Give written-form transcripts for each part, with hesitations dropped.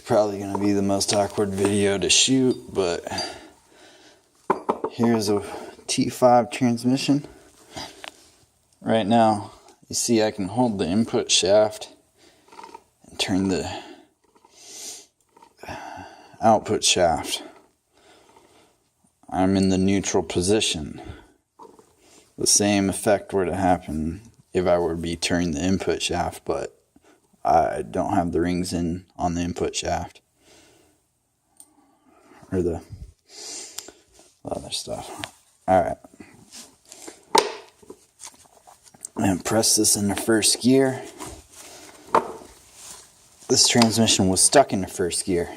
probably going to be the most awkward video to shoot, but here's a T5 transmission. Right now, you see I can hold the input shaft and turn the output shaft. I'm in the neutral position. The same effect were to happen if I were to be turning the input shaft, but I don't have the rings in on the input shaft. Or the other stuff. Alright. And press this into first gear. This transmission was stuck in the first gear.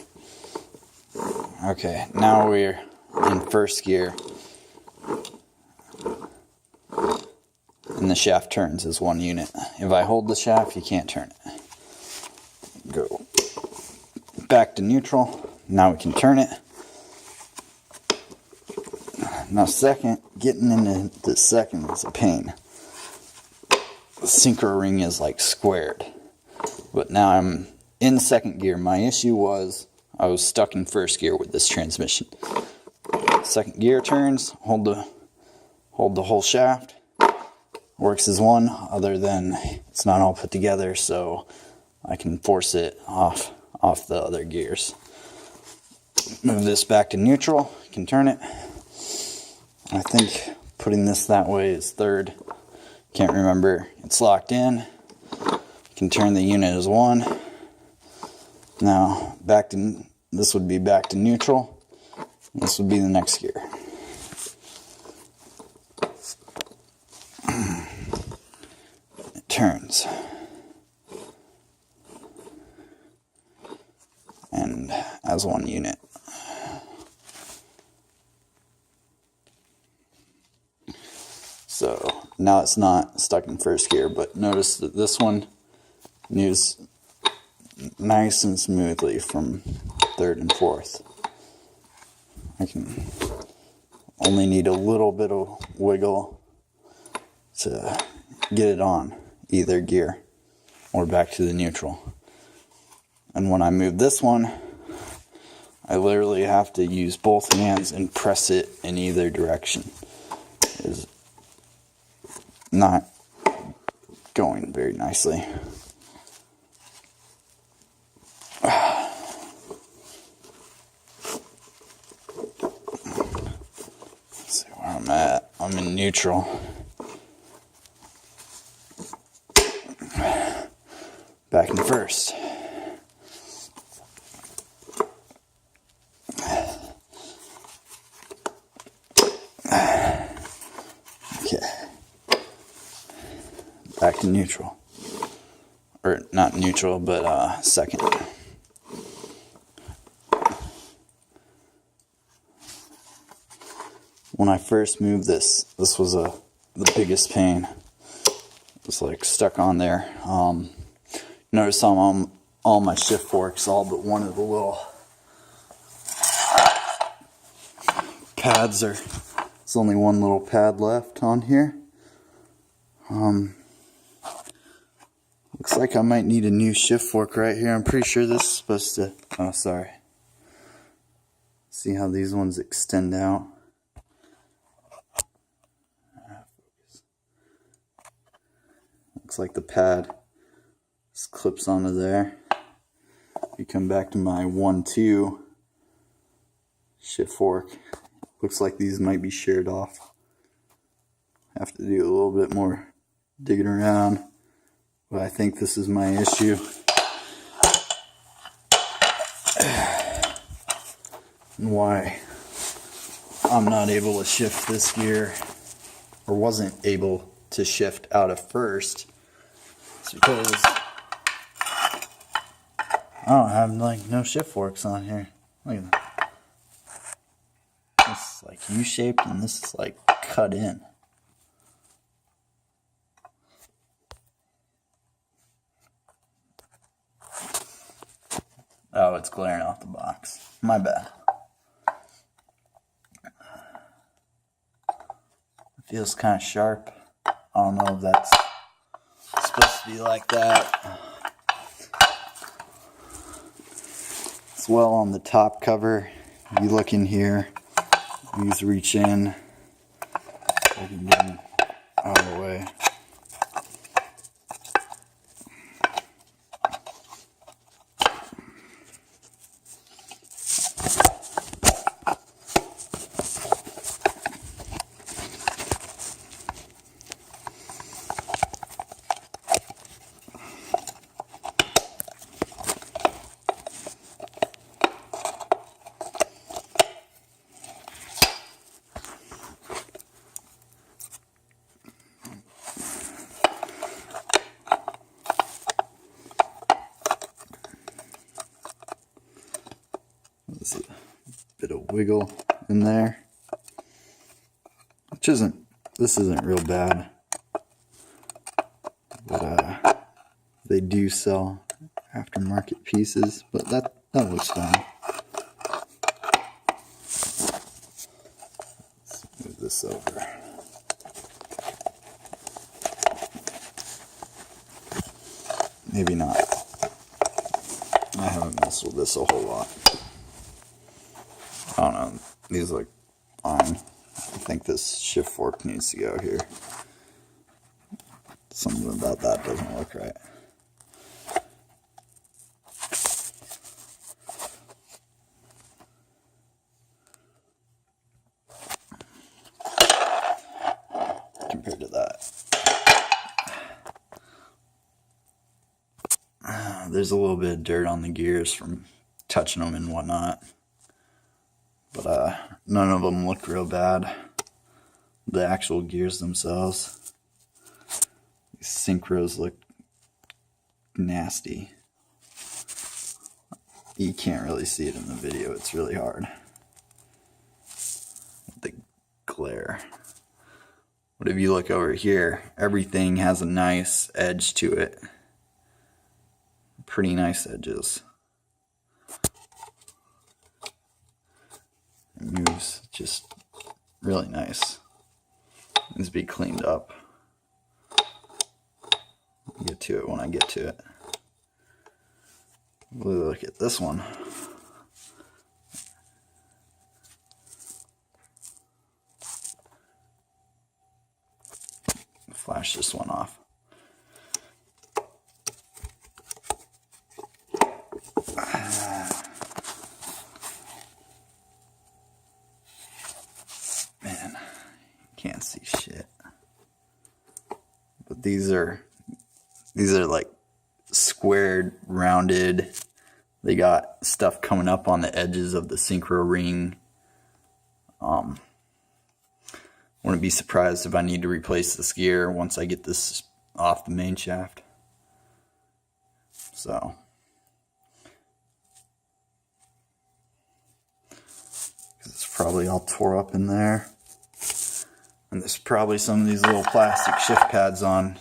Okay, now we're in first gear. And the shaft turns as one unit. If I hold the shaft, you can't turn it. Go back to neutral. Now we can turn it. Now getting into the second is a pain. The synchro ring is like squared. But now I'm in second gear. My issue was I was stuck in first gear with this transmission. Second gear turns, hold the whole shaft. Works as one, other than it's not all put together, so I can force it off the other gears. Move this back to neutral, can turn it. I think putting this that way is third. Can't remember. It's locked in. Can turn the unit as one. Now this would be back to neutral. This would be the next gear. It turns. And as one unit. So now it's not stuck in first gear, but notice that this one moves nice and smoothly from third and fourth. I can only need a little bit of wiggle to get it on either gear or back to the neutral. And when I move this one, I literally have to use both hands and press it in either direction. It's not going very nicely. Let's see where I'm at. I'm in neutral. Back in first. Okay. Back to neutral. Or not neutral, but second. When I first moved this was the biggest pain. It was like stuck on there. Notice on all my shift forks, all but one of the little pads there's only one little pad left on here. Looks like I might need a new shift fork right here. I'm pretty sure this is supposed to, oh sorry. See how these ones extend out? Looks like the pad just clips onto there. If you come back to my 1-2 shift fork, looks like these might be sheared off. Have to do a little bit more digging around, but I think this is my issue. And why I'm not able to shift this gear, or wasn't able to shift out of first. It's because I don't have like no shift forks on here. Look at that. This is like U-shaped and this is like cut in. Oh, it's glaring off the box. My bad. It feels kind of sharp. I don't know if that's supposed to be like that. as well on the top cover. You look in here, these reach in. I can get them out of the way. There's a bit of wiggle in there, which this isn't real bad, but they do sell aftermarket pieces, but that looks fine. Let's move this over. Maybe not. I haven't messed with this a whole lot. I don't know, these look fine. I think this shift fork needs to go here. Something about that doesn't look right. Compared to that. There's a little bit of dirt on the gears from touching them and whatnot. But none of them look real bad. The actual gears themselves. These synchros look nasty. You can't really see it in the video, it's really hard. The glare. But if you look over here, everything has a nice edge to it. Pretty nice edges. It moves just really nice. It needs to be cleaned up. I'll get to it when I get to it. Look at this one. Flash this one off. Man, can't see shit. But these are like squared, rounded. They got stuff coming up on the edges of the synchro ring. Wouldn't be surprised if I need to replace this gear once I get this off the main shaft. So it's probably all tore up in there. And there's probably some of these little plastic shift pads on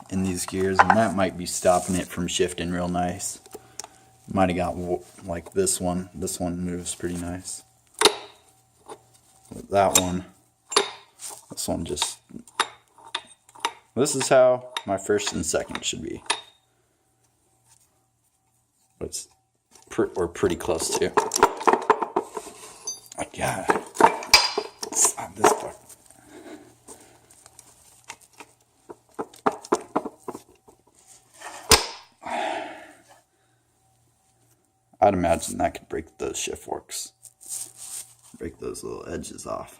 in these gears, and that might be stopping it from shifting real nice. Might have got like this one. This one moves pretty nice. But that one, this one just, this is how my first and second should be. But we're pretty close to. I gotta slide this part. I'd imagine that could break those shift forks. Break those little edges off.